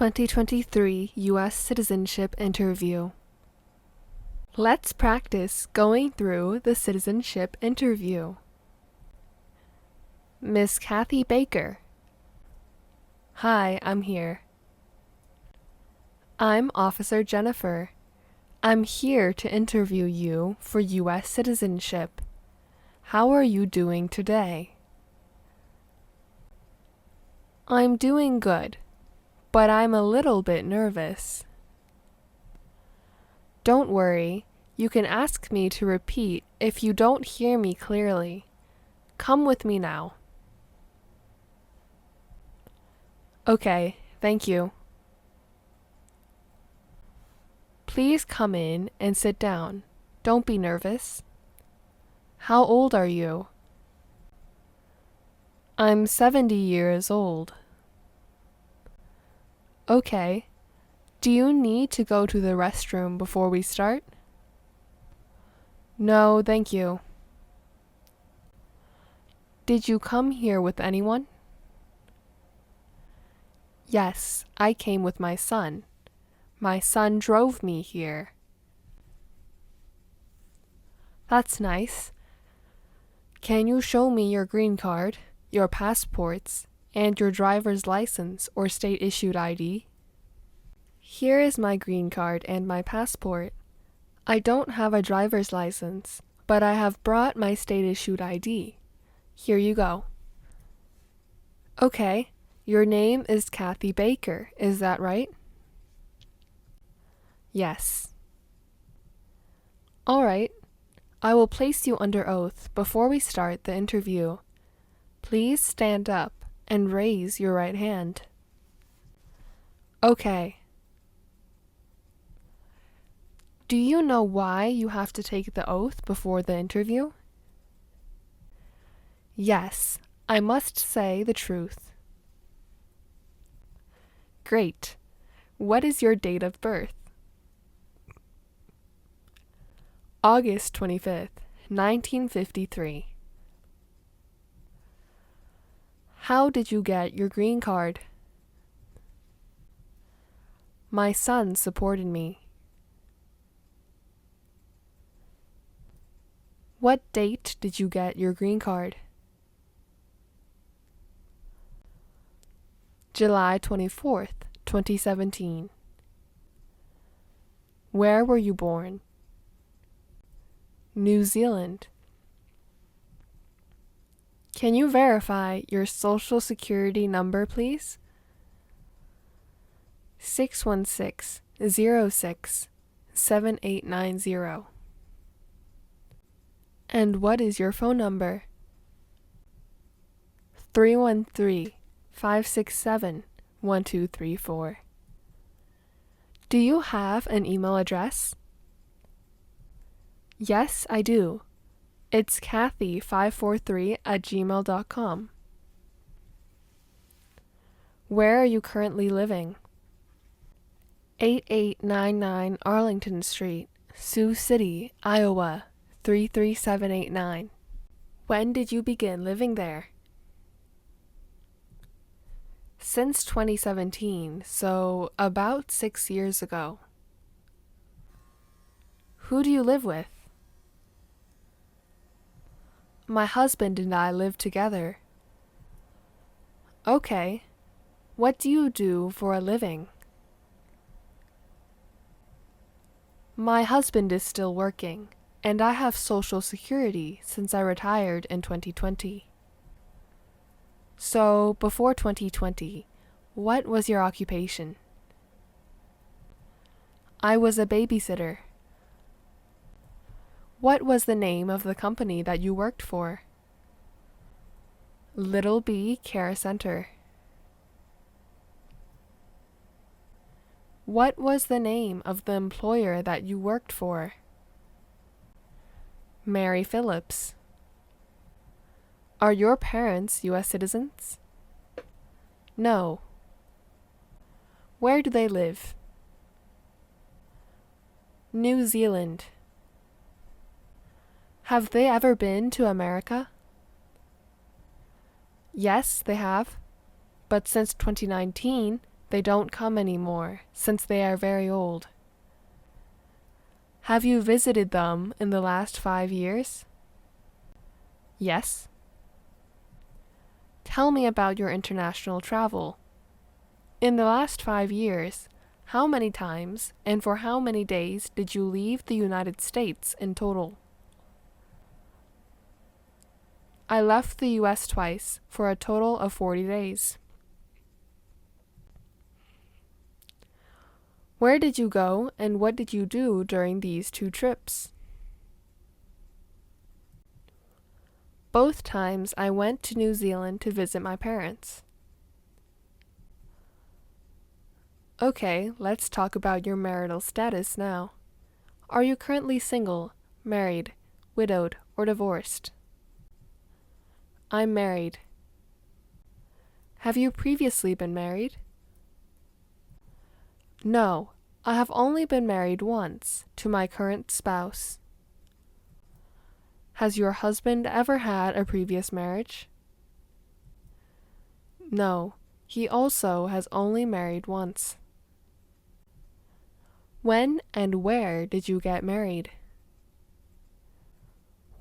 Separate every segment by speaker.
Speaker 1: 2023 U.S. Citizenship Interview. Let's practice going through the citizenship interview. Miss Kathy Baker. Hi, I'm here. I'm Officer Jennifer. I'm here to interview you for U.S. citizenship. How are you doing today? I'm doing good, but I'm a little bit nervous. Don't worry, you can ask me to repeat if you don't hear me clearly. Come with me now. Okay, thank you. Please come in and sit down. Don't be nervous. How old are you? I'm 70 years old. Okay. Do you need to go to the restroom before we start? No, thank you. Did you come here with anyone? Yes, I came with my son. My son drove me here. That's nice. Can you show me your green card, your passports, and your driver's license or state-issued ID? Here is my green card and my passport. I don't have a driver's license, but I have brought my state-issued ID. Here you go. Okay, your name is Kathy Baker, is that right? Yes. All right. I will place you under oath before we start the interview. Please stand up and raise your right hand. Okay. Do you know why you have to take the oath before the interview? Yes, I must say the truth. Great. What is your date of birth? August 25th, 1953. How did you get your green card? My son supported me. What date did you get your green card? July 24th, 2017. Where were you born? New Zealand. Can you verify your social security number, please? 616-06-7890. And what is your phone number? 313-567-1234. Do you have an email address? Yes, I do. It's Kathy543@gmail.com. Where are you currently living? 8899 Arlington Street, Sioux City, Iowa, 33789. When did you begin living there? Since 2017, so about 6 years ago. Who do you live with? My husband and I live together. Okay. What do you do for a living? My husband is still working, and I have Social Security since I retired in 2020. So, before 2020, what was your occupation? I was a babysitter. What was the name of the company that you worked for? Little B Care Center. What was the name of the employer that you worked for? Mary Phillips. Are your parents U.S. citizens? No. Where do they live? New Zealand. Have they ever been to America? Yes, they have. But since 2019, They don't come anymore, since they are very old. Have you visited them in the last 5 years? Yes. Tell me about your international travel. In the last 5 years, how many times and for how many days did you leave the United States in total? I left the U.S. twice for a total of 40 days. Where did you go and what did you do during these 2 trips? Both times I went to New Zealand to visit my parents. Okay, let's talk about your marital status now. Are you currently single, married, widowed, or divorced? I'm married. Have you previously been married? No, I have only been married once, to my current spouse. Has your husband ever had a previous marriage? No, he also has only married once. When and where did you get married?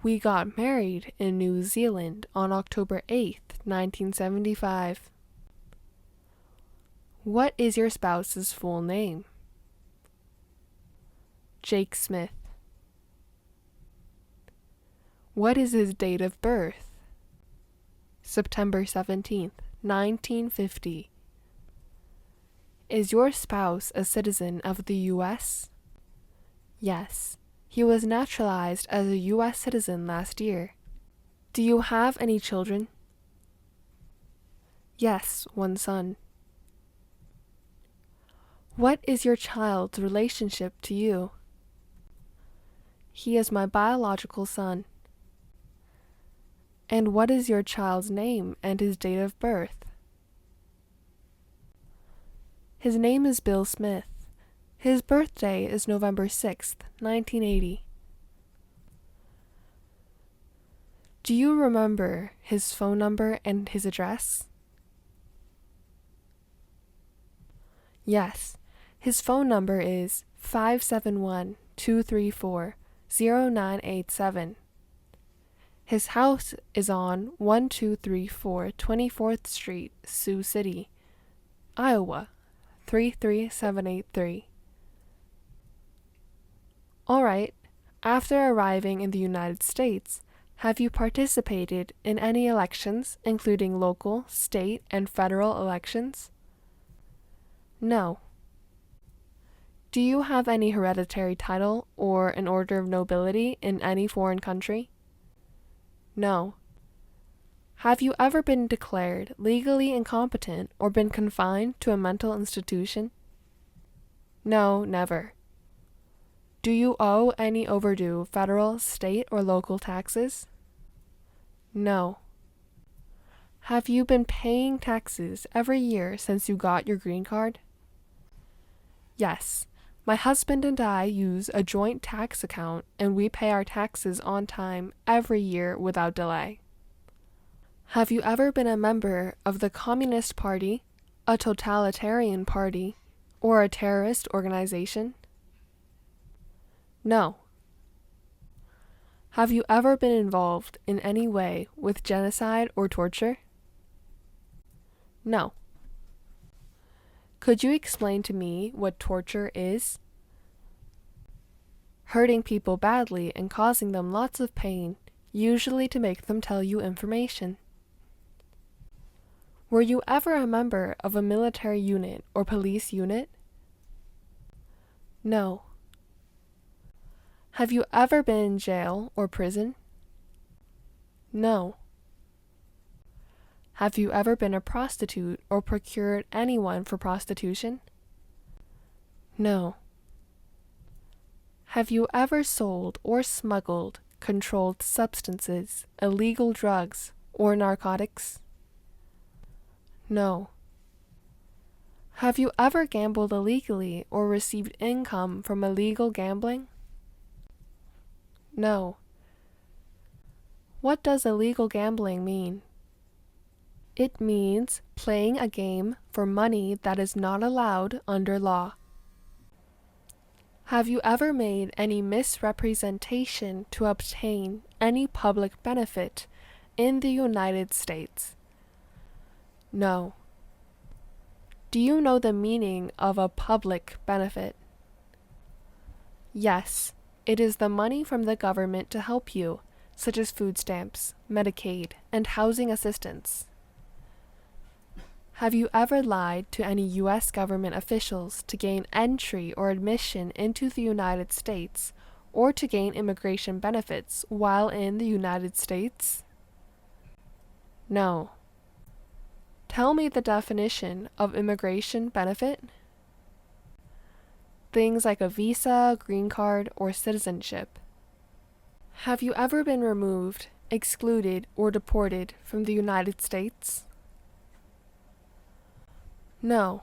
Speaker 1: We got married in New Zealand on October 8th, 1975. What is your spouse's full name? Jake Smith. What is his date of birth? September 17th, 1950. Is your spouse a citizen of the U.S.? Yes, he was naturalized as a U.S. citizen last year. Do you have any children? Yes, one son. What is your child's relationship to you? He is my biological son. And what is your child's name and his date of birth? His name is Bill Smith. His birthday is November 6th, 1980. Do you remember his phone number and his address? Yes, his phone number is 571-234-0987. His house is on 1234 24th Street, Sioux City, Iowa, 33783. All right, after arriving in the United States, have you participated in any elections, including local, state, and federal elections? No. Do you have any hereditary title or an order of nobility in any foreign country? No. Have you ever been declared legally incompetent or been confined to a mental institution? No, never. Do you owe any overdue federal, state, or local taxes? No. Have you been paying taxes every year since you got your green card? Yes. My husband and I use a joint tax account and we pay our taxes on time every year without delay. Have you ever been a member of the Communist Party, a totalitarian party, or a terrorist organization? No. Have you ever been involved in any way with genocide or torture? No. Could you explain to me what torture is? Hurting people badly and causing them lots of pain, usually to make them tell you information. Were you ever a member of a military unit or police unit? No. Have you ever been in jail or prison? No. Have you ever been a prostitute or procured anyone for prostitution? No. Have you ever sold or smuggled controlled substances, illegal drugs, or narcotics? No. Have you ever gambled illegally or received income from illegal gambling? No. What does illegal gambling mean? It means playing a game for money that is not allowed under law. Have you ever made any misrepresentation to obtain any public benefit in the United States? No. Do you know the meaning of a public benefit? Yes, it is the money from the government to help you, such as food stamps, Medicaid, and housing assistance. Have you ever lied to any U.S. government officials to gain entry or admission into the United States or to gain immigration benefits while in the United States? No. Tell me the definition of immigration benefit. Things like a visa, green card, or citizenship. Have you ever been removed, excluded, or deported from the United States? No.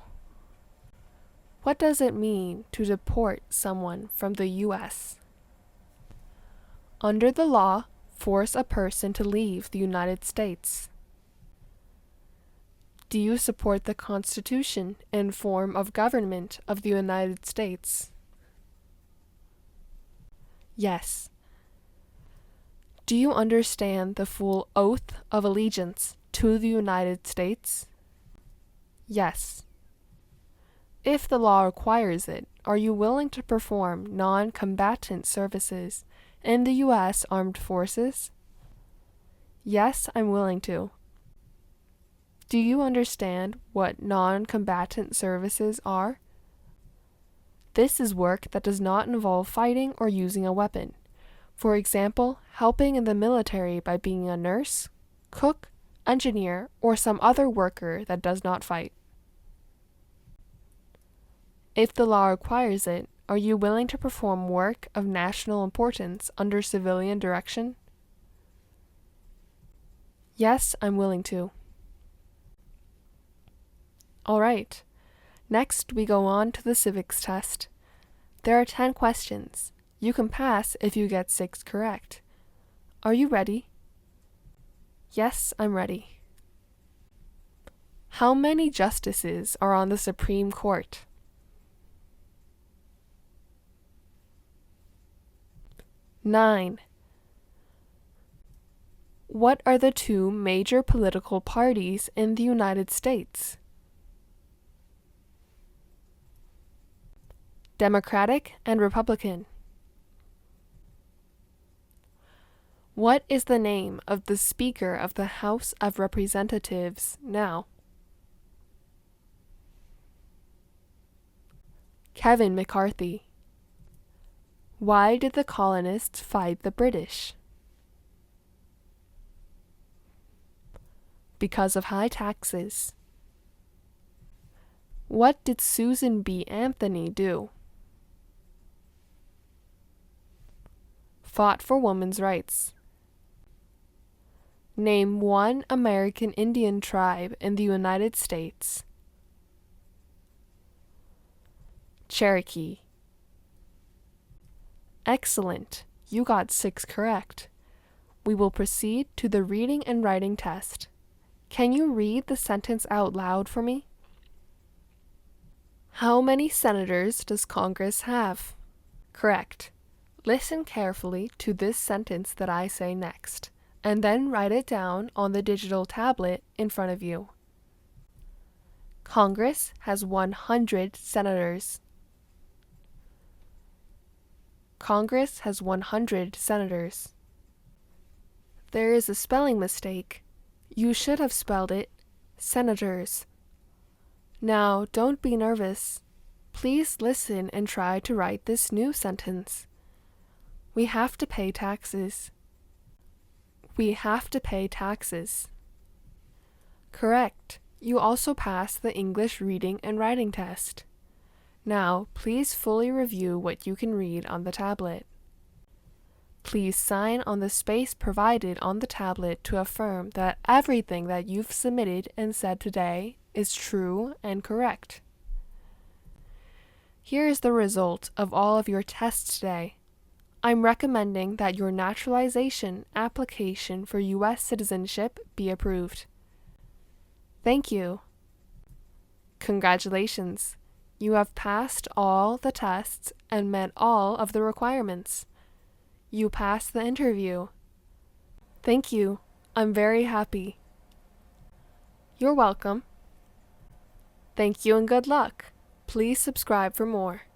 Speaker 1: What does it mean to deport someone from the U.S.? Under the law, force a person to leave the United States. Do you support the Constitution and form of government of the United States? Yes. Do you understand the full oath of allegiance to the United States? Yes. If the law requires it, are you willing to perform non-combatant services in the U.S. Armed Forces? Yes, I'm willing to. Do you understand what non-combatant services are? This is work that does not involve fighting or using a weapon. For example, helping in the military by being a nurse, cook, engineer, or some other worker that does not fight. If the law requires it, are you willing to perform work of national importance under civilian direction? Yes, I'm willing to. All right. Next, we go on to the civics test. There are 10 questions. You can pass if you get 6 correct. Are you ready? Yes, I'm ready. How many justices are on the Supreme Court? 9. What are the 2 major political parties in the United States? Democratic and Republican. What is the name of the Speaker of the House of Representatives now? Kevin McCarthy. Why did the colonists fight the British? Because of high taxes. What did Susan B. Anthony do? Fought for women's rights. Name one American Indian tribe in the United States. Cherokee. Excellent. You got 6 correct. We will proceed to the reading and writing test. Can you read the sentence out loud for me? How many senators does Congress have? Correct. Listen carefully to this sentence that I say next, and then write it down on the digital tablet in front of you. Congress has 100 senators. Congress has 100 senators. There is a spelling mistake. You should have spelled it senators. Now, don't be nervous. Please listen and try to write this new sentence. We have to pay taxes. We have to pay taxes. Correct. You also passed the English reading and writing test. Now, please fully review what you can read on the tablet. Please sign on the space provided on the tablet to affirm that everything that you've submitted and said today is true and correct. Here is the result of all of your tests today. I'm recommending that your naturalization application for U.S. citizenship be approved. Thank you. Congratulations. You have passed all the tests and met all of the requirements. You passed the interview. Thank you. I'm very happy. You're welcome. Thank you and good luck. Please subscribe for more.